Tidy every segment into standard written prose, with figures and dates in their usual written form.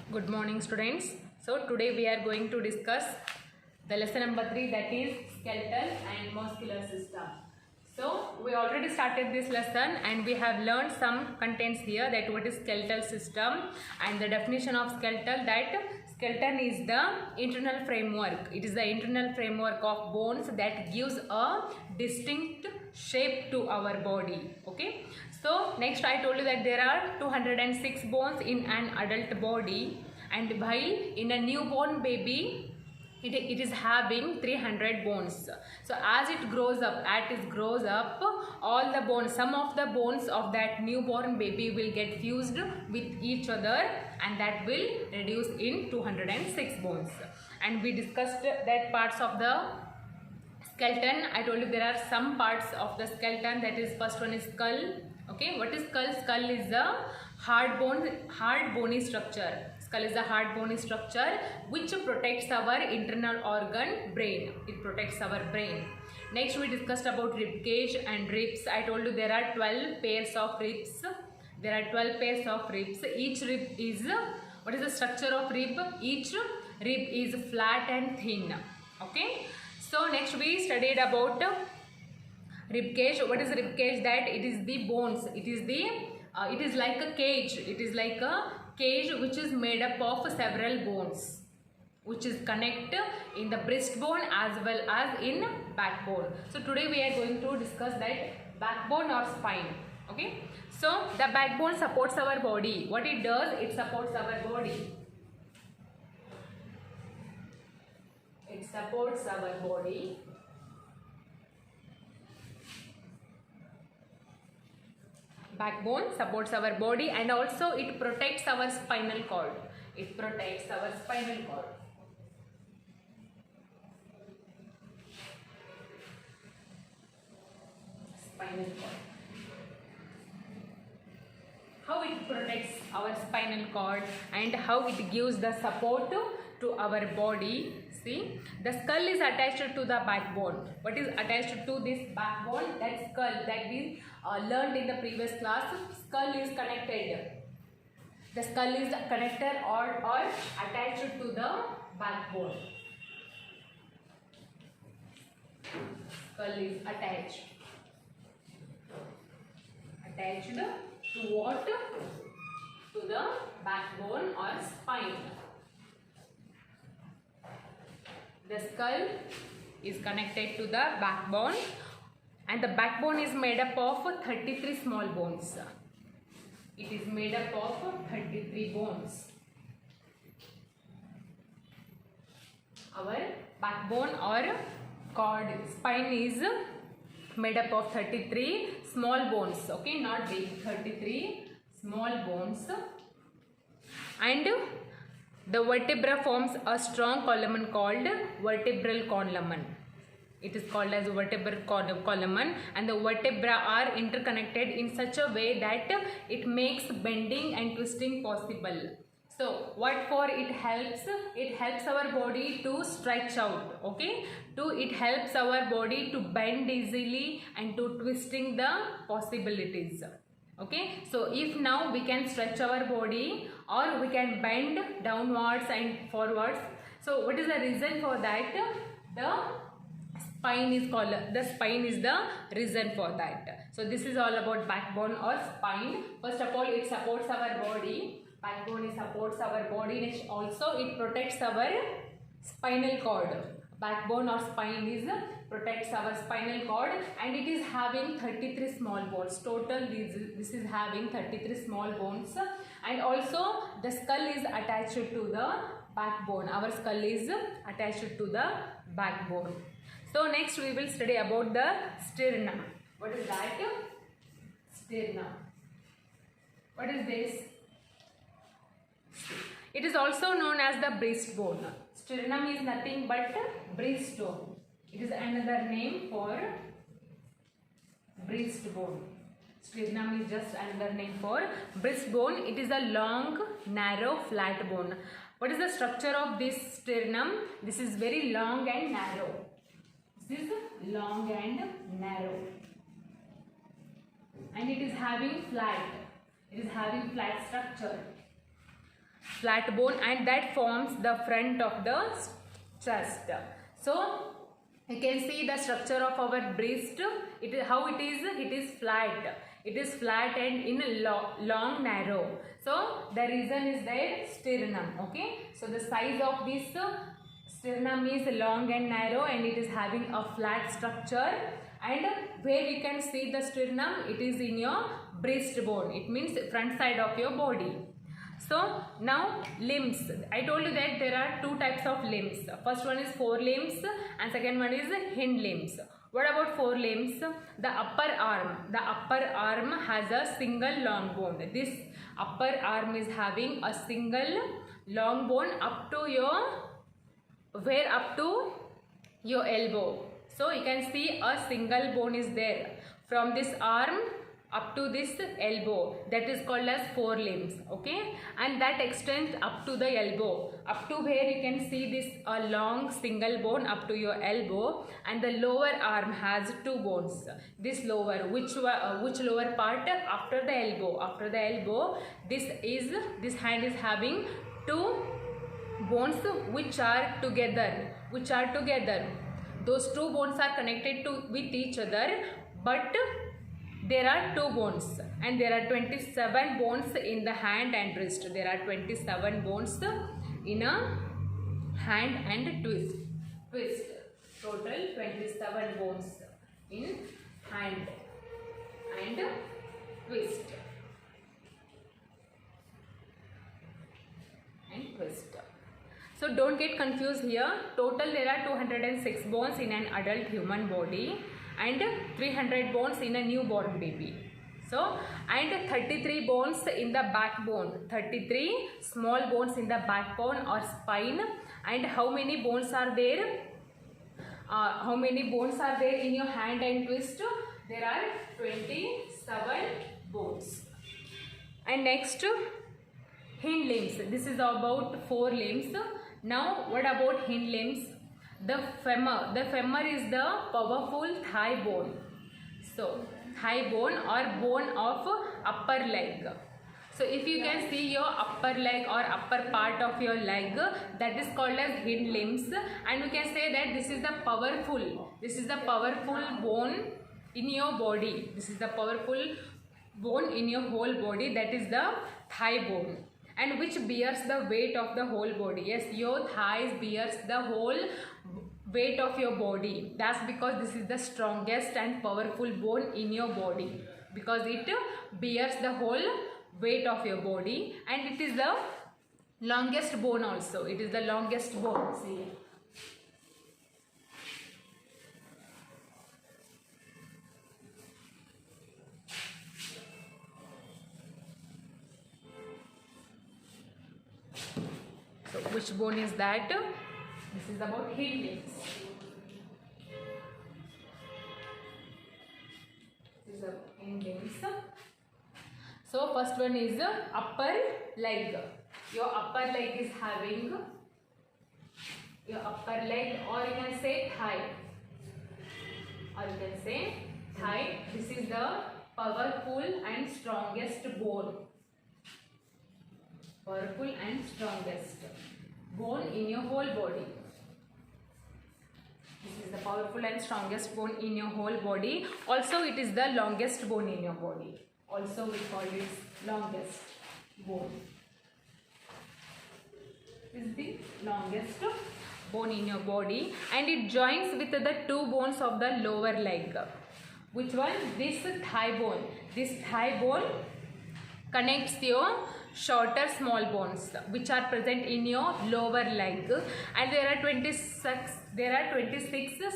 Good morning, students. So today we are going to discuss the lesson number 3, that is skeletal and muscular system. So we already started this lesson and we have learned some contents here, that what is skeletal system and the definition of skeletal, that skeleton is the internal framework. It is the internal framework of bones that gives a distinct shape to our body. Okay. So next I told you that there are 206 bones in an adult body, and while in a newborn baby it is having 300 bones. So as it grows up, all the bones, some of the bones of that newborn baby will get fused with each other, and that will reduce in 206 bones. And we discussed that parts of the skeleton. I told you there are some parts of the skeleton, that is first one is skull. Okay, what is skull? Skull is a hard bony structure. Skull is a hard bony structure which protects our internal organ, brain. It protects our brain. Next we discussed about rib cage and ribs. I told you there are 12 pairs of ribs. There are 12 pairs of ribs. Each rib is, what is the structure of rib? Each rib is flat and thin. Okay. So next we studied about rib cage. What is rib cage? That it is the bones. It is like a cage. It is like a cage which is made up of several bones, which is connect in the breastbone as well as in backbone. So today we are going to discuss that backbone or spine. Okay. So the backbone supports our body. What it does? It supports our body. It supports our body. Backbone supports our body, and also it protects our spinal cord. It protects our spinal cord. Spinal cord. How it protects our spinal cord and how it gives the support to our body. See, the skull is attached to the backbone. What is attached to this backbone? That skull that we learned in the previous class. Skull is connected. The skull is connected or attached to the backbone. Skull is attached. Attached to what? To the backbone or spine. The skull is connected to the backbone, and the backbone is made up of 33 small bones. It is made up of 33 bones. Our backbone or cord, spine is made up of 33 small bones. Okay, not big, 33 small bones. And the vertebra forms a strong column called vertebral column. It is called as vertebral column, and the vertebra are interconnected in such a way that it makes bending and twisting possible. So what for it helps? It helps our body to stretch out. Okay, it helps our body to bend easily and to twisting the possibilities. Okay, so if now we can stretch our body or we can bend downwards and forwards. So what is the reason for that? The spine is the reason for that. So this is all about backbone or spine. First of all, it supports our body. Backbone supports our body. Next, also it protects our spinal cord. Backbone or spine is protects our spinal cord, and it is having 33 small bones. Total this is having 33 small bones, and also the skull is attached to the backbone. Our skull is attached to the backbone. So next we will study about the sternum. What is that? Sternum. What is this? It is also known as the breastbone. Sternum is nothing but breastbone. It is another name for breastbone. Sternum is just another name for breastbone. It is a long, narrow, flat bone. What is the structure of this sternum? This is very long and narrow. This is long and narrow. And it is having flat. It is having flat structure. flat bone, and that forms the front of the chest. So you can see the structure of our breast. How it is flat. It is flat and in long narrow. So the reason is their sternum. Okay, so the size of this sternum is long and narrow, and it is having a flat structure. And where you can see the sternum, it is in your breastbone. It means front side of your body. So now limbs. I told you that there are two types of limbs. First one is forelimbs and second one is hind limbs. What about forelimbs? The upper arm. The upper arm has a single long bone. This upper arm is having a single long bone up to your elbow. So you can see a single bone is there from this arm up to this elbow. That is called as forelimbs. Okay, and that extends up to the elbow, up to where you can see this long single bone up to your elbow. And the lower arm has two bones. This lower, which lower part? After the elbow. After the elbow, this hand is having two bones which are together. Those two bones are connected with each other, but there are two bones, and there are 27 bones in the hand and wrist. There are 27 bones in a hand and twist. Total 27 bones in hand and twist. So don't get confused here. Total there are 206 bones in an adult human body and 300 bones in a newborn baby. So, and 33 bones in the backbone. 33 small bones in the backbone or spine. And how many bones are there? How many bones are there in your hand and twist? There are 27 bones. And next, hind limbs. This is about forelimbs. Now, what about hind limbs? The femur. The femur is the powerful thigh bone. So, thigh bone or bone of upper leg. So, if you can see your upper leg or upper part of your leg, that is called as hind limbs. And we can say that this is the powerful bone in your body. This is the powerful bone in your whole body. That is the thigh bone. And which bears the weight of the whole body. Yes, your thighs bears the whole weight of your body. That's because this is the strongest and powerful bone in your body, because it bears the whole weight of your body, and it is the longest bone also. It is the longest bone. See. So which bone is that? This is about hind limbs. This is the hind limbs. So first one is the upper leg. Your upper leg is having your upper leg, or you can say thigh. This is the powerful and strongest bone. Powerful and strongest bone in your whole body. This is the powerful and strongest bone in your whole body. Also, it is the longest bone in your body. Also, we call it longest bone. This is the longest bone in your body, and it joins with the two bones of the lower leg. Which one? This thigh bone. This thigh bone connects your shorter small bones which are present in your lower leg, and there are 26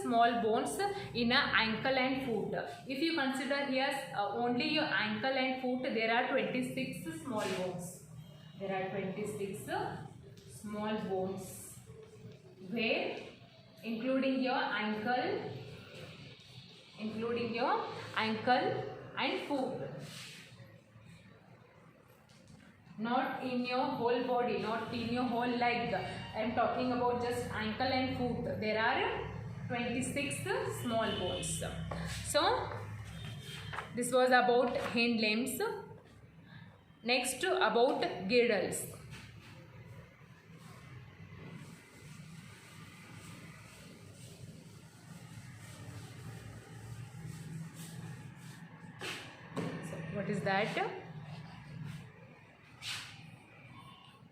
small bones in a ankle and foot. If you consider here only your ankle and foot, there are 26 small bones. There are 26 small bones, where including your ankle and foot. Not in your whole body, not in your whole leg. I am talking about just ankle and foot. There are 26 small bones. So, this was about hind limbs. Next, about girdles. that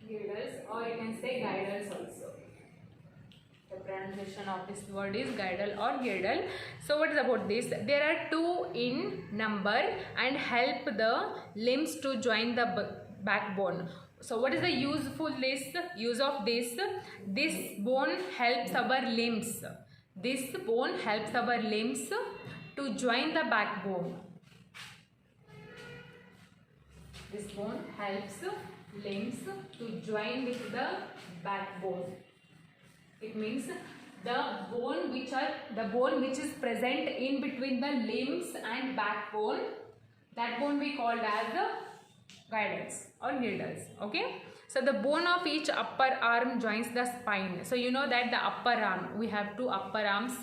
girdles, or you can say girdles also. The pronunciation of this word is girdle or girdle. So what is about this? There are two in number and help the limbs to join the backbone. So what is the use of this? This bone helps our limbs. This bone helps our limbs to join the backbone. This bone helps limbs to join with the backbone. It means the bone which is present in between the limbs and backbone, that bone we called as the girdles or girdles. Okay. So the bone of each upper arm joins the spine. So you know that the upper arm, we have two upper arms,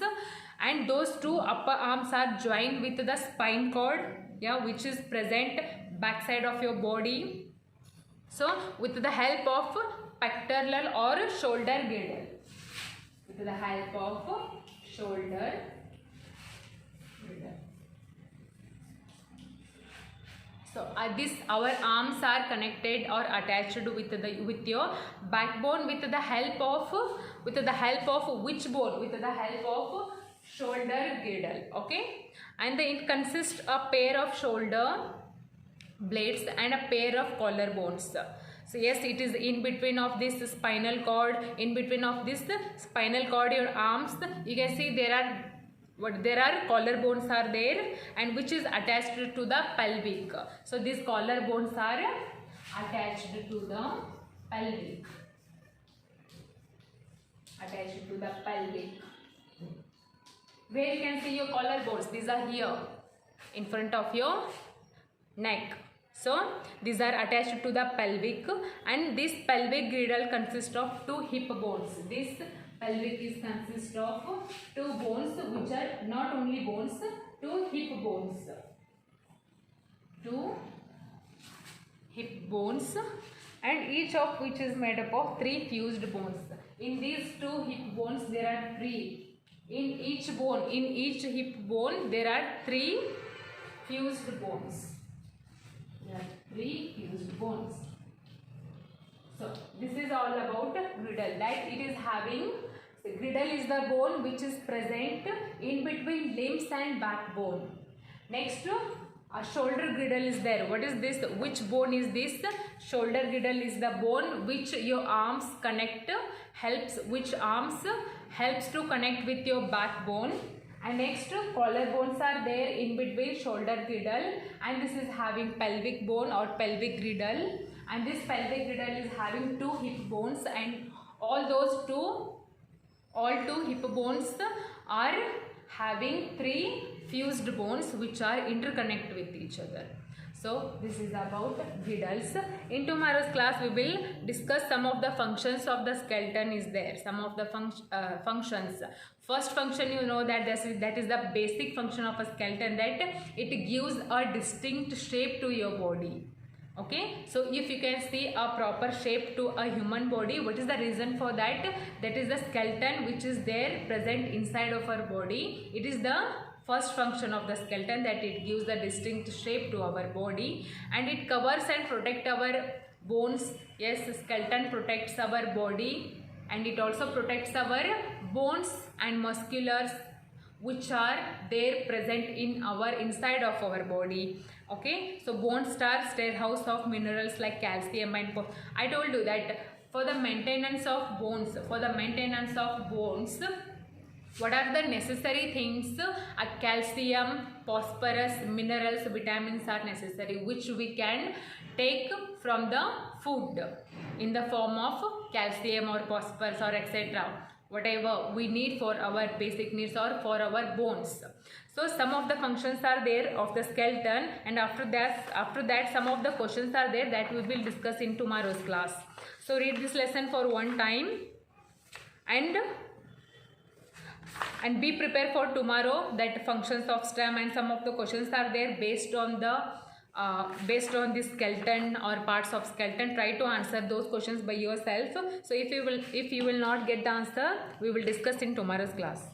and those two upper arms are joined with the spine cord, yeah, which is present backside of your body. So with the help of pectoral or shoulder girdle. With the help of shoulder girdle. So our arms are connected or attached with your backbone with the help of which bone? With the help of shoulder girdle. Okay, and it consists a pair of shoulder blades and a pair of collarbones. So yes, it is in between of this spinal cord. In between of this spinal cord, your arms, you can see there are collarbones are there, and which is attached to the pelvic. So these collarbones are attached to the pelvic. Attached to the pelvic. Where you can see your collarbones? These are here in front of your neck. So these are attached to the pelvic, and this pelvic girdle consists of two hip bones. This pelvic is consist of two bones, which are not only bones, two hip bones. Two hip bones, and each of which is made up of three fused bones. In these two hip bones there are three. In each hip bone there are three fused bones. There are three fused bones. So this is all about girdle. That it is having, girdle is the bone which is present in between limbs and backbone. Next, a shoulder girdle is there. What is this? Which bone is this? Shoulder girdle is the bone which your arms connect, which arms helps to connect with your backbone. And next, collarbones are there in between shoulder girdle, and this is having pelvic bone or pelvic girdle, and this pelvic girdle is having two hip bones, and all two hip bones are having three fused bones which are interconnect with each other. So this is about girdles. In tomorrow's class we will discuss some of the functions of the skeleton is there. Some of the functions. First function, you know that that is the basic function of a skeleton, that it gives a distinct shape to your body. Okay, so if you can see a proper shape to a human body, what is the reason for that? That is the skeleton which is there present inside of our body. It is the first function of the skeleton, that it gives the distinct shape to our body, and it covers and protects our bones. Yes, skeleton protects our body, and it also protects our bones and musculars which are there present in our inside of our body. Okay, so bones are storehouse of minerals like calcium and I told you that for the maintenance of bones, what are the necessary things? Calcium, phosphorus, minerals, vitamins are necessary, which we can take from the food in the form of calcium or phosphorus or etc. Whatever we need for our basic needs or for our bones. So some of the functions are there of the skeleton, and after that some of the questions are there that we will discuss in tomorrow's class. So read this lesson for one time and be prepared for tomorrow, that functions of stem and some of the questions are there based on the skeleton or parts of skeleton. Try to answer those questions by yourself. So if you will not get the answer, we will discuss in tomorrow's class.